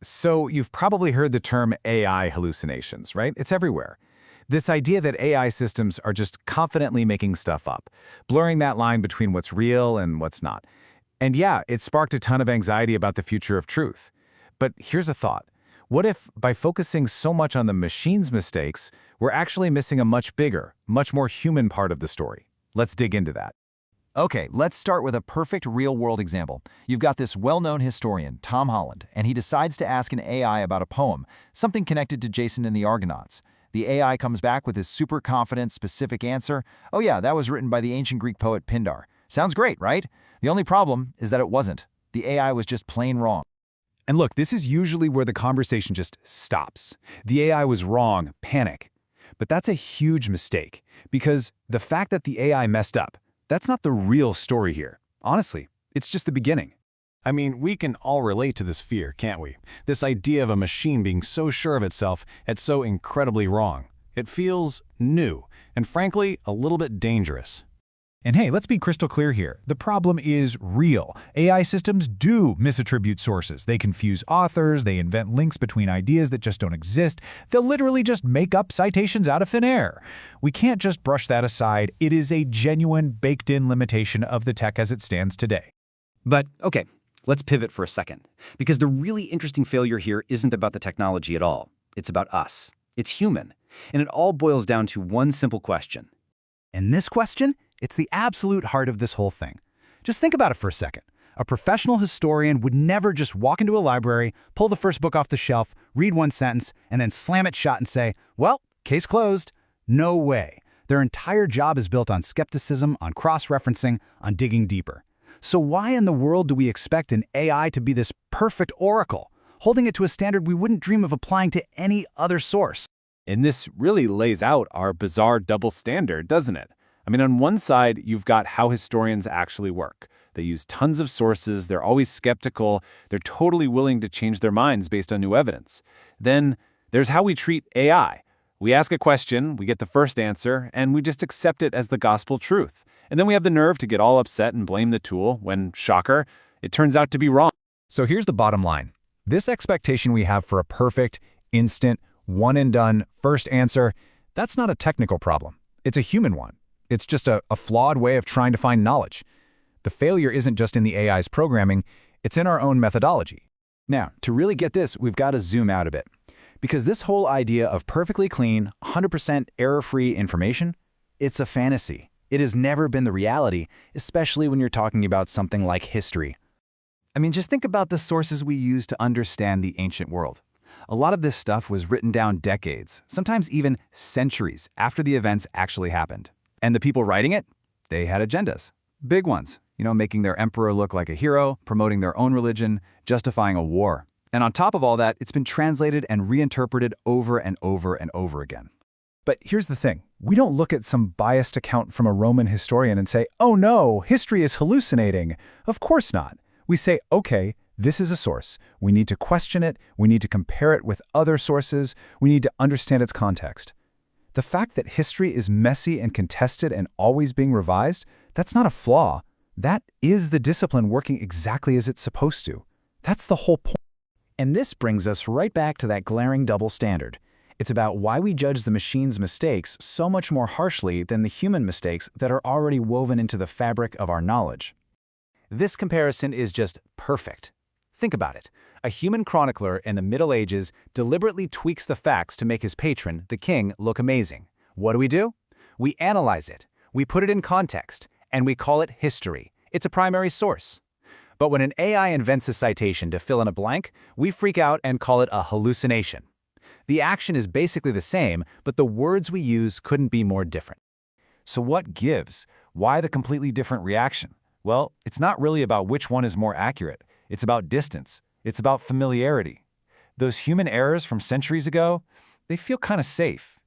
So you've probably heard the term AI hallucinations, right? It's everywhere. This idea that AI systems are just confidently making stuff up, blurring that line between what's real and what's not. And yeah, it sparked a ton of anxiety about the future of truth. But here's a thought. What if, by focusing so much on the machine's mistakes, we're actually missing a much bigger, much more human part of the story? Let's dig into that. Okay, let's start with a perfect real-world example. You've got this well-known historian, Tom Holland, and he decides to ask an AI about a poem, something connected to Jason and the Argonauts. The AI comes back with his super confident, specific answer. Oh yeah, that was written by the ancient Greek poet Pindar. Sounds great, right? The only problem is that it wasn't. The AI was just plain wrong. And look, this is usually where the conversation just stops. The AI was wrong, panic. But that's a huge mistake, because the fact that the AI messed up, that's not the real story here. Honestly, it's just the beginning. I mean, we can all relate to this fear, can't we? This idea of a machine being so sure of itself and so incredibly wrong. It feels new, and frankly, a little bit dangerous. And hey, let's be crystal clear here. The problem is real. AI systems do misattribute sources. They confuse authors, they invent links between ideas that just don't exist. They'll literally just make up citations out of thin air. We can't just brush that aside. It is a genuine, baked-in limitation of the tech as it stands today. But, okay, let's pivot for a second. Because the really interesting failure here isn't about the technology at all. It's about us. It's human. And it all boils down to one simple question. And this question? It's the absolute heart of this whole thing. Just think about it for a second. A professional historian would never just walk into a library, pull the first book off the shelf, read one sentence, and then slam it shut and say, well, case closed. No way. Their entire job is built on skepticism, on cross-referencing, on digging deeper. So why in the world do we expect an AI to be this perfect oracle, holding it to a standard we wouldn't dream of applying to any other source? And this really lays out our bizarre double standard, doesn't it? I mean, on one side, you've got how historians actually work. They use tons of sources, they're always skeptical, they're totally willing to change their minds based on new evidence. Then there's how we treat AI. We ask a question, we get the first answer, and we just accept it as the gospel truth. And then we have the nerve to get all upset and blame the tool when, shocker, it turns out to be wrong. So here's the bottom line. This expectation we have for a perfect, instant, one-and-done, first answer, that's not a technical problem. It's a human one. It's just a flawed way of trying to find knowledge. The failure isn't just in the AI's programming, it's in our own methodology. Now, to really get this, we've got to zoom out a bit. Because this whole idea of perfectly clean, 100% error-free information, it's a fantasy. It has never been the reality, especially when you're talking about something like history. I mean, just think about the sources we use to understand the ancient world. A lot of this stuff was written down decades, sometimes even centuries after the events actually happened. And the people writing it, they had agendas. Big ones, making their emperor look like a hero, promoting their own religion, justifying a war. And on top of all that, it's been translated and reinterpreted over and over and over again. But here's the thing. We don't look at some biased account from a Roman historian and say, oh no, history is hallucinating. Of course not. We say, okay, this is a source. We need to question it. We need to compare it with other sources. We need to understand its context. The fact that history is messy and contested and always being revised, that's not a flaw. That is the discipline working exactly as it's supposed to. That's the whole point. And this brings us right back to that glaring double standard. It's about why we judge the machine's mistakes so much more harshly than the human mistakes that are already woven into the fabric of our knowledge. This comparison is just perfect. Think about it. A human chronicler in the Middle Ages deliberately tweaks the facts to make his patron, the king, look amazing. What do? We analyze it, we put it in context, and we call it history. It's a primary source. But when an AI invents a citation to fill in a blank, we freak out and call it a hallucination. The action is basically the same, but the words we use couldn't be more different. So what gives? Why the completely different reaction? Well, it's not really about which one is more accurate. It's about distance. It's about familiarity. Those human errors from centuries ago, they feel kind of safe,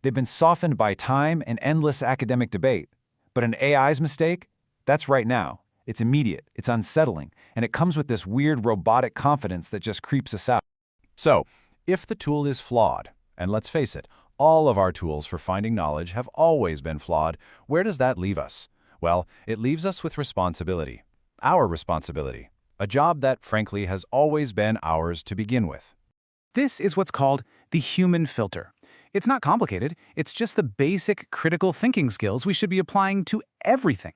They've been softened by time and endless academic debate. But an AI's mistake? That's right now. It's immediate, it's unsettling, and it comes with this weird robotic confidence that just creeps us out. So, if the tool is flawed, and let's face it, all of our tools for finding knowledge have always been flawed, where does that leave us? Well, it leaves us with responsibility. Our responsibility. a job that, frankly, has always been ours to begin with. This is what's called the human filter. It's not complicated, it's just the basic critical thinking skills we should be applying to everything.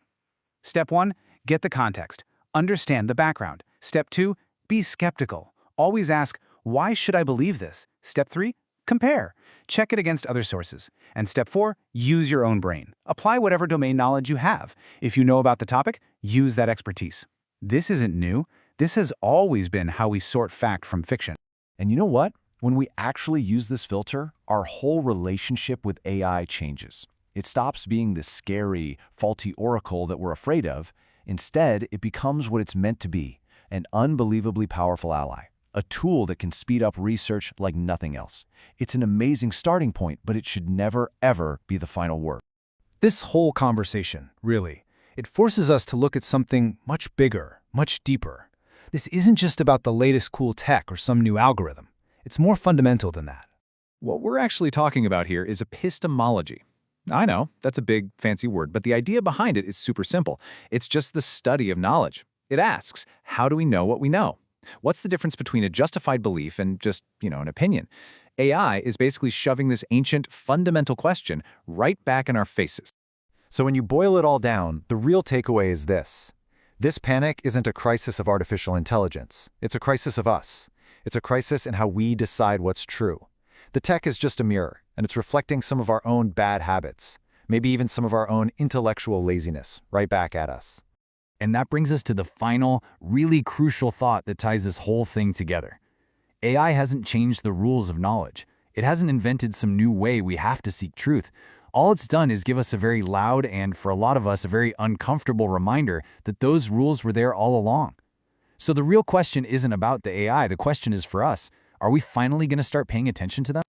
Step 1, get the context. Understand the background. Step 2, be skeptical. Always ask, why should I believe this? Step 3, compare. Check it against other sources. And step 4, use your own brain. Apply whatever domain knowledge you have. If you know about the topic, use that expertise. This isn't new. This has always been how we sort fact from fiction. And you know what? When we actually use this filter, our whole relationship with AI changes. It stops being this scary, faulty oracle that we're afraid of. Instead, it becomes what it's meant to be, an unbelievably powerful ally, a tool that can speed up research like nothing else. It's an amazing starting point, but it should never, ever be the final word. This whole conversation, really, it forces us to look at something much bigger, much deeper. This isn't just about the latest cool tech or some new algorithm. It's more fundamental than that. What we're actually talking about here is epistemology. I know, that's a big, fancy word, but the idea behind it is super simple. It's just the study of knowledge. It asks, how do we know what we know? What's the difference between a justified belief and just, an opinion? AI is basically shoving this ancient, fundamental question right back in our faces. So when you boil it all down, the real takeaway is this. This panic isn't a crisis of artificial intelligence. It's a crisis of us. It's a crisis in how we decide what's true. The tech is just a mirror, and it's reflecting some of our own bad habits, maybe even some of our own intellectual laziness, right back at us. And that brings us to the final, really crucial thought that ties this whole thing together. AI hasn't changed the rules of knowledge. It hasn't invented some new way we have to seek truth. All it's done is give us a very loud and, for a lot of us, a very uncomfortable reminder that those rules were there all along. So the real question isn't about the AI. The question is for us. Are we finally going to start paying attention to them?